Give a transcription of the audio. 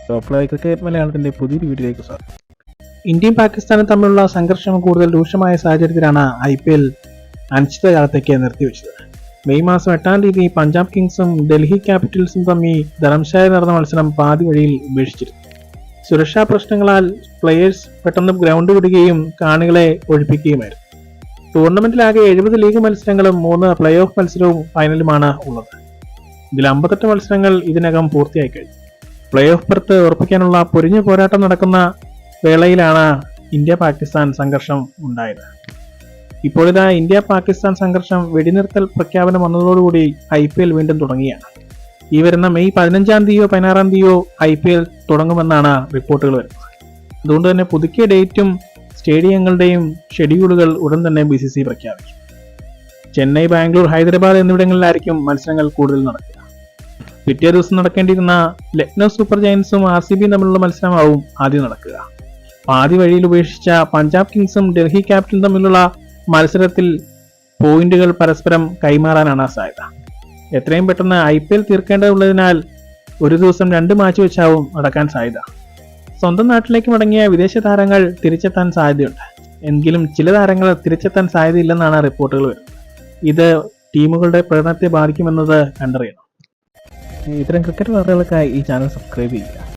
Top live cricket മലയാളത്തിന്റെ പുതിയൊരു വീഡിയോയിലേക്ക് സ്വാഗതം. ഇന്ത്യയും പാകിസ്ഥാനും തമ്മിലുള്ള സംഘർഷം കൂടുതൽ രൂക്ഷമായ സാഹചര്യത്തിലാണ് IPL അനിശ്ചിതകാലത്തേക്ക് നിർത്തിവെച്ചത്. മെയ് മാസം 8-ാം തീയതി പഞ്ചാബ് കിങ്സും ഡൽഹി ക്യാപിറ്റൽസും തമ്മിൽ ധരംശാലയിൽ നടന്ന മത്സരം പാതി വഴിയിൽ ഉപേക്ഷിച്ചിരുന്നു. സുരക്ഷാ പ്രശ്നങ്ങളാൽ പ്ലെയേഴ്സ് പെട്ടെന്ന് ഗ്രൗണ്ട് വിടുകയും കാണികളെ ഒഴിപ്പിക്കുകയുമായിരുന്നു. ടൂർണമെന്റിലാകെ 70 ലീഗ് മത്സരങ്ങളും 3 പ്ലേ ഓഫ് മത്സരവും ഫൈനലുമാണ് ഉള്ളത്. ഇതിൽ 58 മത്സരങ്ങൾ ഇതിനകം പൂർത്തിയായി കഴിഞ്ഞു. പ്ലേ ഓഫ് ബർത്ത് ഉറപ്പിക്കാനുള്ള പൊരിഞ്ഞ പോരാട്ടം നടക്കുന്ന വേളയിലാണ് ഇന്ത്യ പാകിസ്ഥാൻ സംഘർഷം ഉണ്ടായത്. ഇപ്പോഴിതാ ഇന്ത്യ പാകിസ്ഥാൻ സംഘർഷം വെടിനിർത്തൽ പ്രഖ്യാപനം വന്നതോടുകൂടി IPL വീണ്ടും തുടങ്ങിയാണ്. ഈ വരുന്ന മെയ് 15-ാം തീയതിയോ 16-ാം തീയതിയോ IPL തുടങ്ങുമെന്നാണ് റിപ്പോർട്ടുകൾ വരുന്നത്. അതുകൊണ്ട് തന്നെ പുതുക്കിയ ഡേറ്റും സ്റ്റേഡിയങ്ങളുടെയും ഷെഡ്യൂളുകൾ ഉടൻ തന്നെ BCCI പ്രഖ്യാപിക്കും. ചെന്നൈ, ബാംഗ്ലൂർ, ഹൈദരാബാദ് എന്നിവിടങ്ങളിലായിരിക്കും മത്സരങ്ങൾ കൂടുതൽ നടക്കുക. പിറ്റേ ദിവസം നടക്കേണ്ടിയിരുന്ന ലക്നൗ സൂപ്പർ ജയൻസും RCB തമ്മിലുള്ള മത്സരമാവും ആദ്യം നടക്കുക. പാതി വഴിയിൽ ഉപേക്ഷിച്ച പഞ്ചാബ് കിങ്സും ഡൽഹി ക്യാപിറ്റലും തമ്മിലുള്ള മത്സരത്തിൽ പോയിന്റുകൾ പരസ്പരം കൈമാറാനാണ് സാധ്യത. എത്രയും പെട്ടെന്ന് IPL തീർക്കേണ്ടതുള്ളതിനാൽ ഒരു ദിവസം 2 മാച്ച് വെച്ചാവും നടക്കാൻ സാധ്യത. സ്വന്തം നാട്ടിലേക്ക് മടങ്ങിയ വിദേശ താരങ്ങൾ തിരിച്ചെത്താൻ സാധ്യതയുണ്ട്. എങ്കിലും ചില താരങ്ങൾ തിരിച്ചെത്താൻ സാധ്യതയില്ലെന്നാണ് റിപ്പോർട്ടുകൾ വരുന്നത്. ഇത് ടീമുകളുടെ പ്രകടനത്തെ ബാധിക്കുമെന്നത് കണ്ടറിയണം. ഇത്തരം ക്രിക്കറ്റ് വാർത്തകൾക്കായി ഈ ചാനൽ സബ്സ്ക്രൈബ് ചെയ്യുക.